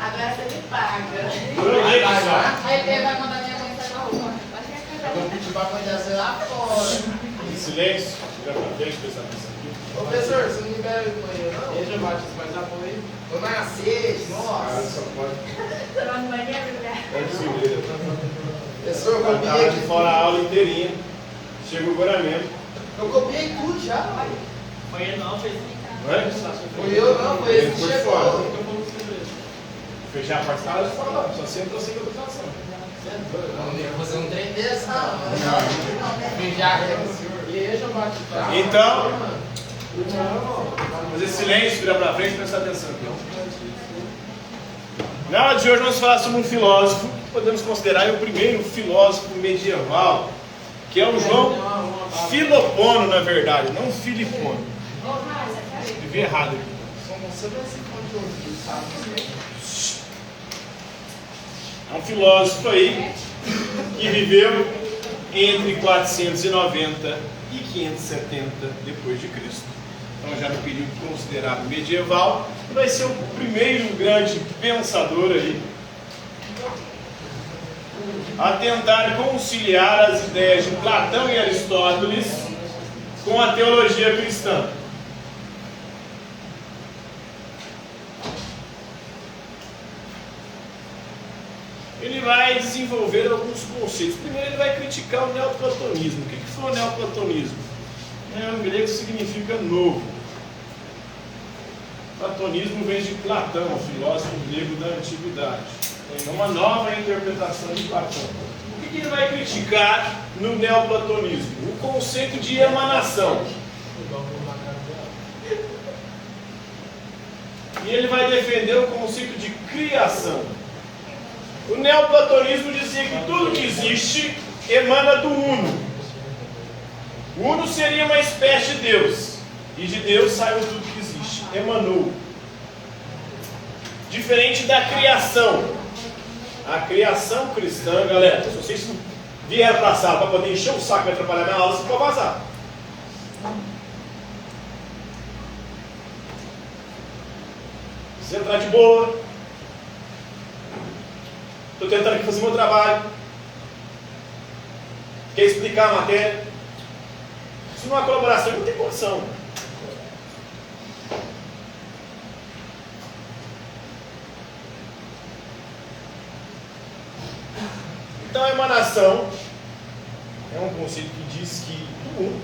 Agora você me paga. Aí ele vai mandar minha mãe sair na rua. Eu vou pedir pra cuidar você lá fora. Silêncio. Já pra frente, prestar atenção aqui. Ô, professor, você não libera o banheiro, não? Deixa, Batista, mais apoio. Tô na sede, Ah, nossa. só pode. Tava no banheiro, né? Pode se ler. Professor, eu Eu copiei tava de aqui. fora a aula inteirinha. Chegou agora mesmo. Eu copiei tudo já, pai. Foi ele não, fez. Não é? Foi eu não, foi ele que Foi chegou. fora. Eu vou você mesmo. Fechar a parte da aula, só senta sem autorização. Você não tem desse, não. Deixa, Batista. Então, fazer silêncio, virar pra frente e prestar atenção aqui. Na aula de hoje vamos falar sobre um filósofo que podemos considerar o primeiro filósofo medieval, que é o João Filopono, na verdade, não Filipono. Escrevi errado aqui. Você vai se conteúdo, sabe? É um filósofo aí que viveu entre 490 e 570 depois de Cristo. Então já no período considerado medieval, vai ser o primeiro grande pensador aí a tentar conciliar as ideias de Platão e Aristóteles com a teologia cristã. Ele vai desenvolver alguns conceitos. Primeiro ele vai criticar o neoplatonismo. O que foi o neoplatonismo? Em grego significa novo. Platonismo vem de Platão, filósofo grego da antiguidade. É uma nova interpretação de Platão. O que ele vai criticar no neoplatonismo? O conceito de emanação. E ele vai defender o conceito de criação. O neoplatonismo dizia que tudo que existe emana do Uno. O Uno seria uma espécie de Deus. E de Deus saiu tudo que existe. Emanou. Diferente da criação. A criação cristã, galera, se vocês vieram para a sala para poder encher o saco e atrapalhar minha aula, vocês podem vazar. Você entrar de boa. Estou tentando aqui fazer o meu trabalho. Quer explicar a matéria? Se não há colaboração, não tem condição. Então a emanação é um conceito que diz que do mundo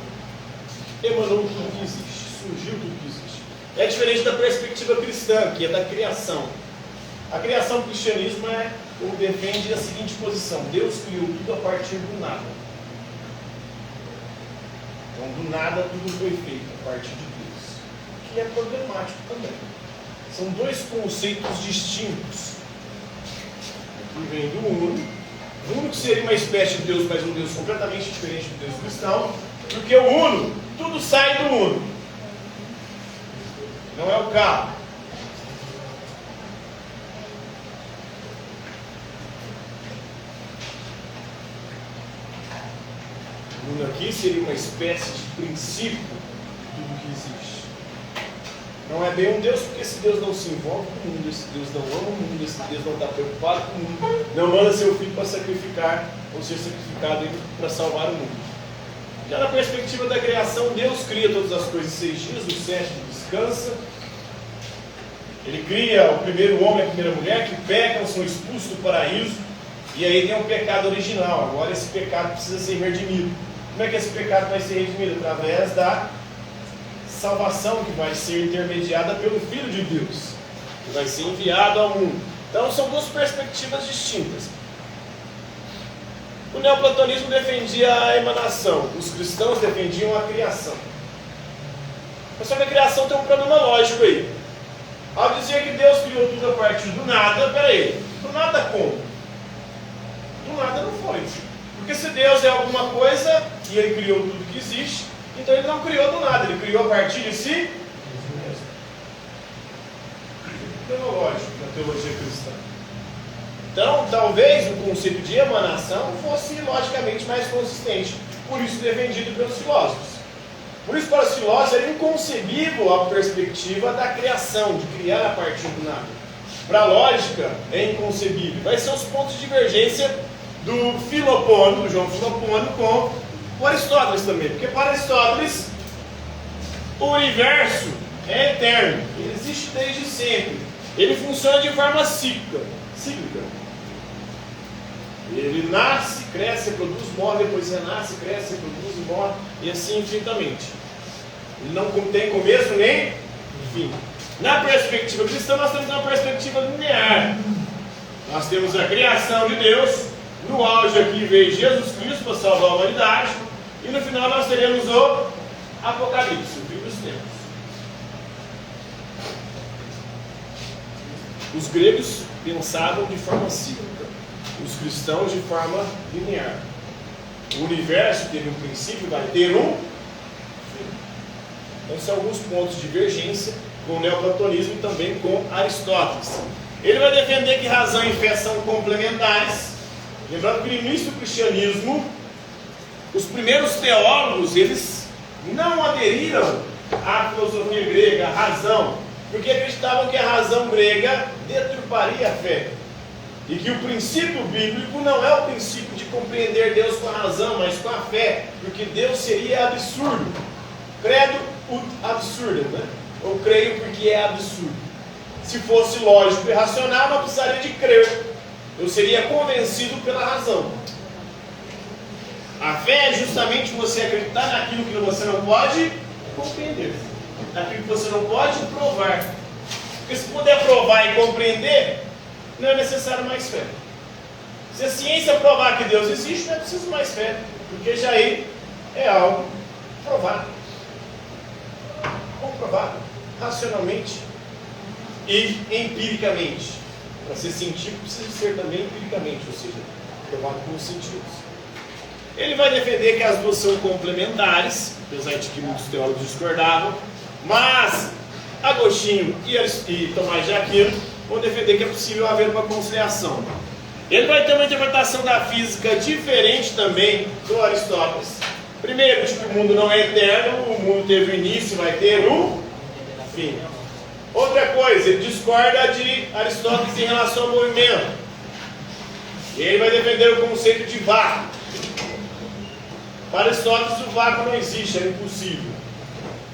emanou tudo que existe, surgiu tudo que existe. É diferente da perspectiva cristã, que é da criação. A criação do cristianismo defende a seguinte posição: Deus criou tudo a partir do nada. Então, do nada, tudo foi feito a partir de Deus. Que é problemático também. São dois conceitos distintos. Aqui vem do Uno. O Uno que seria uma espécie de Deus, mas um Deus completamente diferente do Deus cristão. Porque o Uno, tudo sai do Uno. Não é o carro. O Uno aqui seria uma espécie de princípio de tudo que existe. Não é bem um Deus, porque esse Deus não se envolve com o mundo, esse Deus não ama o mundo, esse Deus não está preocupado com o mundo, não manda seu filho para sacrificar ou ser sacrificado para salvar o mundo. Já na perspectiva da criação, Deus cria todas as coisas em 6 dias, no 7º descansa. Ele cria o primeiro homem e a primeira mulher que pecam, são expulsos do paraíso, e aí tem um pecado original. Agora esse pecado precisa ser redimido. Como é que esse pecado vai ser redimido? Através da salvação que vai ser intermediada pelo Filho de Deus, que vai ser enviado ao mundo. Então são duas perspectivas distintas. O neoplatonismo defendia a emanação, os cristãos defendiam a criação. Mas só que a criação tem um problema lógico aí. Ao dizer que Deus criou tudo a partir do nada, peraí, do nada como? Do nada não foi. Porque se Deus é alguma coisa e Ele criou tudo que existe, então Ele não criou do nada, Ele criou a partir de si mesmo. Então é lógico na teologia cristã. Então, talvez o conceito de emanação fosse logicamente mais consistente, por isso defendido pelos filósofos. Por isso, para os filósofos, era inconcebível a perspectiva da criação, de criar a partir do nada. para a lógica é inconcebível. Vai ser os pontos de divergência do Filopônio, do João Filopônio, com o Aristóteles também. Porque para Aristóteles, o universo é eterno, ele existe desde sempre. Ele funciona de forma cíclica. Ele nasce, cresce, reproduz, morre, depois renasce, cresce, reproduz e morre, e assim infinitamente. Ele não tem começo nem fim. Na perspectiva cristã, nós temos uma perspectiva linear. Nós temos a criação de Deus, no auge aqui veio Jesus Cristo para salvar a humanidade, e no final nós teremos o Apocalipse, o fim dos tempos. Os gregos pensavam de forma cíclica, os cristãos de forma linear. O universo teve um princípio, vai ter um fim. Então são alguns pontos de divergência com o neoplatonismo e também com Aristóteles. Ele vai defender que razão e fé são complementares. Lembrando que no início do cristianismo, os primeiros teólogos, eles não aderiram à filosofia grega, à razão, porque acreditavam que a razão grega deturparia a fé. E que o princípio bíblico não é o princípio de compreender Deus com a razão, mas com a fé, porque Deus seria absurdo. Credo ut absurdum, né? Eu creio porque é absurdo. Se fosse lógico e racional, não precisaria de crer. Eu seria convencido pela razão. A fé é justamente você acreditar naquilo que você não pode compreender, naquilo que você não pode provar. Porque se puder provar e compreender, não é necessário mais fé. Se a ciência provar que Deus existe, não é preciso mais fé, porque já aí é algo provado, comprovado, racionalmente e empiricamente. Para ser científico precisa ser também empiricamente, ou seja, provado com os sentidos. Ele vai defender que as duas são complementares, apesar de que muitos teólogos discordavam, mas Agostinho e Tomás de Aquino vão defender que é possível haver uma conciliação. Ele vai ter uma interpretação da física diferente também do Aristóteles. Primeiro, de que o mundo não é eterno, o mundo teve o início, vai ter o fim. Outra coisa, ele discorda de Aristóteles em relação ao movimento. E ele vai defender o conceito de vácuo. Para Aristóteles, o vácuo não existe, é impossível.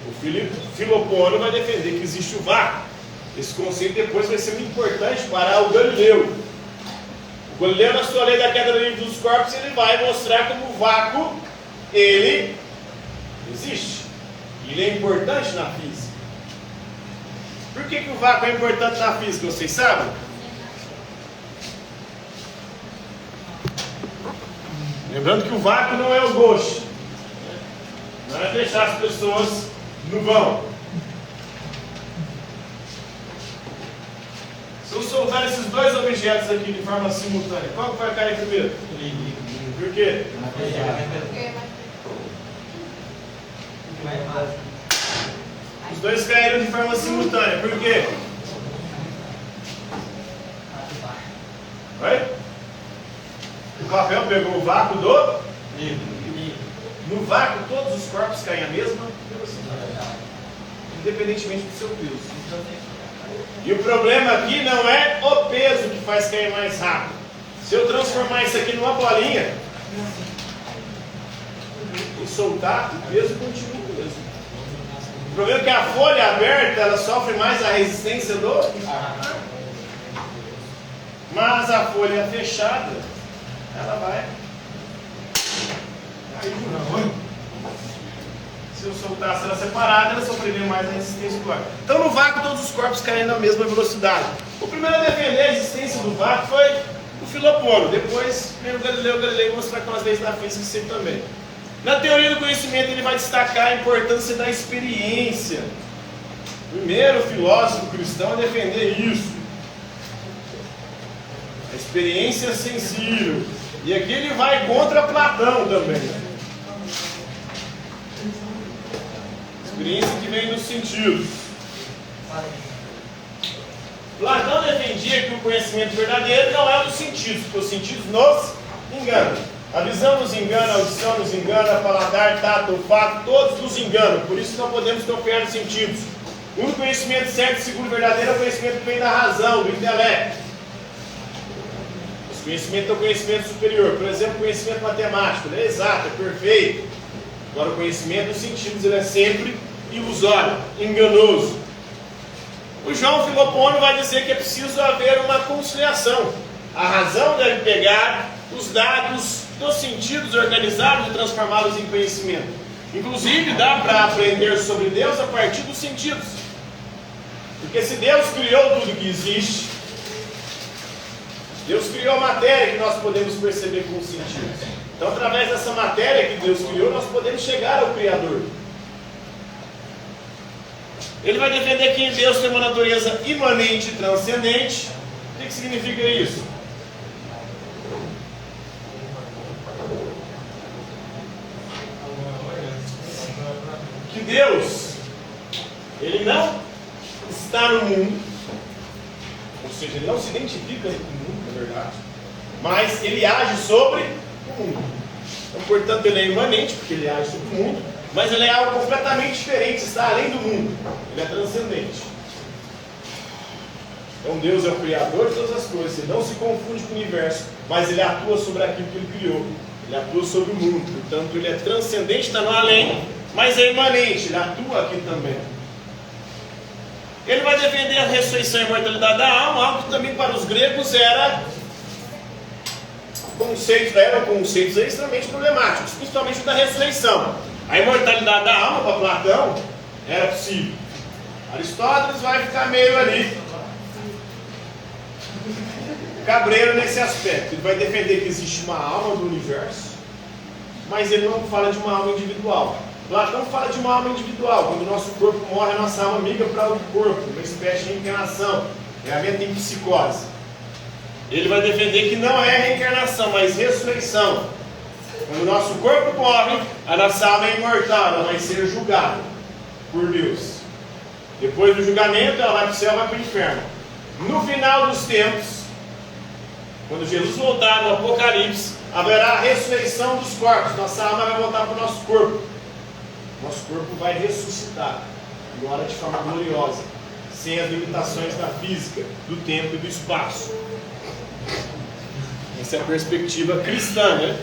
O Filopônio vai defender que existe o vácuo. Esse conceito depois vai ser muito importante para o Galileu. O Galileu, na sua lei da queda livre dos corpos, ele vai mostrar como o vácuo, ele existe. Ele é importante na física. Por que o vácuo é importante na física, vocês sabem? Lembrando que o vácuo não é o ghost. Não é deixar as pessoas no vão. Se eu soltar esses dois objetos aqui de forma simultânea, qual que vai cair primeiro? Por quê? Os dois caíram de forma simultânea. Por quê? Oi? O papel pegou o vácuo do livro. No vácuo, todos os corpos caem a mesma velocidade, independentemente do seu peso. E o problema aqui não é o peso que faz cair mais rápido. Se eu transformar isso aqui numa bolinha e soltar, o peso continua o mesmo. O problema é que a folha aberta, ela sofre mais a resistência do ar. Mas a folha fechada, ela vai cair no ar. Se eu soltasse ela separada, ela sofreria mais a resistência do ar. Então no vácuo todos os corpos caem na mesma velocidade. O primeiro a defender a existência do vácuo foi o Filopônio. Depois veio o Galileu mostrar com as leis da física isso também. Na teoria do conhecimento ele vai destacar a importância da experiência. O primeiro filósofo cristão a defender isso. A experiência sensível. E aqui ele vai contra Platão também. Experiência que vem dos sentidos. Platão defendia que o conhecimento verdadeiro não é dos sentidos, porque os sentidos nos enganam. A visão nos engana, a audição nos engana, paladar, tato, olfato, todos nos enganam. Por isso não podemos confiar nos sentidos. O único conhecimento certo, segundo verdadeiro, é o conhecimento que vem da razão, do intelecto. Esse conhecimento é o conhecimento superior. Por exemplo, o conhecimento matemático, ele é exato, é perfeito. Agora, o conhecimento dos sentidos, ele é sempre ilusório, enganoso. O João Filopônio vai dizer que é preciso haver uma conciliação. A razão deve pegar os dados dos sentidos, organizá-los e transformá-los em conhecimento. Inclusive, dá para aprender sobre Deus a partir dos sentidos. Porque se Deus criou tudo que existe, Deus criou a matéria que nós podemos perceber com os sentidos. Então, através dessa matéria que Deus criou, nós podemos chegar ao Criador. Ele vai defender que em Deus tem uma natureza imanente e transcendente. O que significa isso? Que Deus, Ele não está no mundo, ou seja, Ele não se identifica com o mundo, na verdade, mas Ele age sobre o mundo. Então, portanto, Ele é imanente, porque Ele age sobre o mundo, mas Ele é algo completamente diferente, está além do mundo. Ele é transcendente. Então Deus é o Criador de todas as coisas. Ele não se confunde com o universo, mas Ele atua sobre aquilo que Ele criou. Ele atua sobre o mundo. Portanto, Ele é transcendente, está no além, mas é imanente. Ele atua aqui também. Ele vai defender a ressurreição e a imortalidade da alma, algo que também para os gregos eram conceitos extremamente problemáticos, principalmente o da ressurreição. A imortalidade da alma para Platão era possível. Aristóteles vai ficar meio ali cabreiro nesse aspecto. Ele vai defender que existe uma alma do universo, mas ele não fala de uma alma individual. Platão fala de uma alma individual. Quando o nosso corpo morre, a nossa alma migra para outro corpo, uma espécie de reencarnação. Realmente em psicose. Ele vai defender que não é reencarnação, mas ressurreição. Quando o nosso corpo morre, a nossa alma é imortal, ela vai ser julgada por Deus. Depois do julgamento, ela vai para o céu, vai para o inferno. No final dos tempos, quando Jesus voltar no Apocalipse, haverá a ressurreição dos corpos. Nossa alma vai voltar para o nosso corpo. Nosso corpo vai ressuscitar, agora de forma gloriosa, sem as limitações da física, do tempo e do espaço. Essa é a perspectiva cristã, né?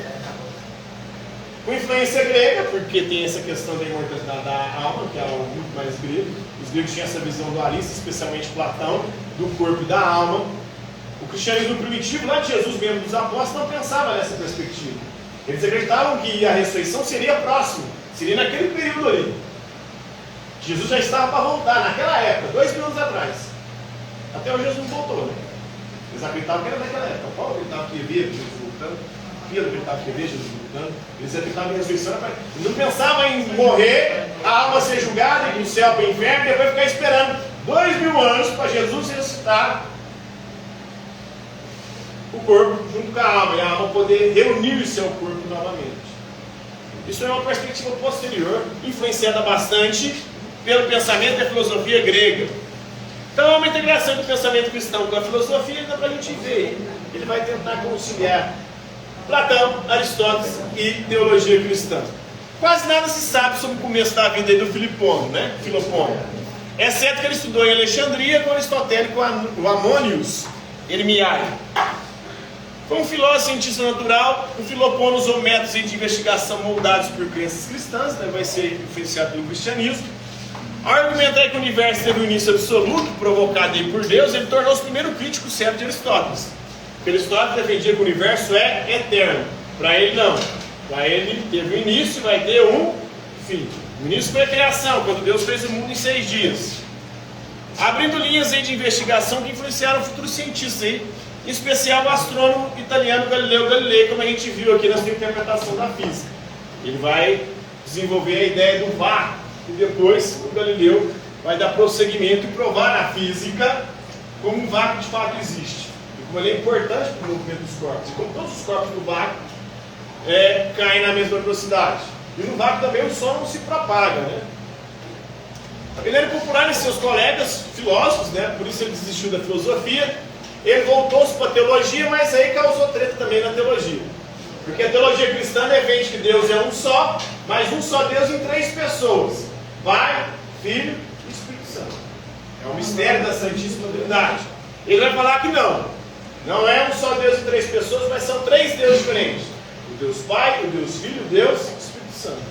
Com influência grega, porque tem essa questão da imortalidade da alma, que é algo muito mais grego. Os gregos tinham essa visão dualista, especialmente Platão, do corpo e da alma. O cristianismo primitivo, lá de Jesus mesmo, dos apóstolos, não pensava nessa perspectiva. Eles acreditavam que a ressurreição seria próxima, seria naquele período ali. Jesus já estava para voltar, naquela época, 2000 anos atrás. Até hoje Jesus não voltou, né? Eles acreditavam que era naquela época. Paulo acreditava que ia ver Jesus voltando. Pedro acreditava que ia ver Jesus voltando. Eles acreditavam em ressurreição. Eles não pensavam em morrer, a alma ser julgada, ir do céu para o inferno, e depois ficar esperando 2000 anos para Jesus ressuscitar o corpo junto com a alma, e a alma poder reunir-se ao corpo novamente. Isso é uma perspectiva posterior, influenciada bastante pelo pensamento da filosofia grega. Então é uma integração do pensamento cristão com a filosofia, dá para a gente ver. Ele vai tentar conciliar Platão, Aristóteles e teologia cristã. Quase nada se sabe sobre o começo da vida do Filopônio, né? Exceto que ele estudou em Alexandria com o aristotélico o Amônius Hermiário. Foi um filósofo cientista natural. O Filopônio usou métodos de investigação moldados por crenças cristãs, né? Vai ser influenciado pelo cristianismo. Ao argumentar que o universo teve um início absoluto, provocado aí por Deus, ele tornou-se o primeiro crítico sério de Aristóteles. Porque Aristóteles defendia que o universo é eterno. Para ele, não. Para ele, teve um início e vai ter um fim. O início foi a criação, quando Deus fez o mundo em 6 dias. Abrindo linhas aí de investigação que influenciaram futuros cientistas aí, em especial o astrônomo italiano Galileu Galilei, como a gente viu aqui na sua interpretação da física. Ele vai desenvolver a ideia do vácuo. E depois o Galileu vai dar prosseguimento e provar na física como um vácuo de fato existe. E como ele é importante para o movimento dos corpos. E como todos os corpos do vácuo caem na mesma velocidade. E no vácuo também o som não se propaga, né? Ele era popular em seus colegas filósofos, né? Por isso ele desistiu da filosofia. Ele voltou-se para a teologia, mas aí causou treta também na teologia. Porque a teologia cristã defende que Deus é um só, mas um só Deus em 3 pessoas. Pai, Filho e Espírito Santo. É o mistério da Santíssima Trindade. Ele vai falar que não. Não é um só Deus em três pessoas, mas são três deuses diferentes. O Deus Pai, o Deus Filho e o Deus Espírito Santo.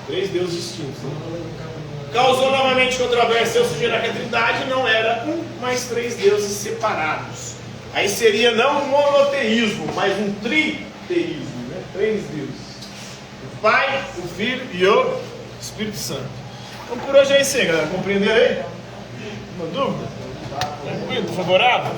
Três deuses distintos. Causou novamente controvérsia ao sugerir que a Trindade não era um, mas três deuses separados. Aí seria não um monoteísmo, mas um triteísmo, né? Três deuses. O Pai, o Filho e o Espírito Santo. Então por hoje é isso aí, galera. Compreenderam aí? Uma dúvida? Tranquilo? Favorável?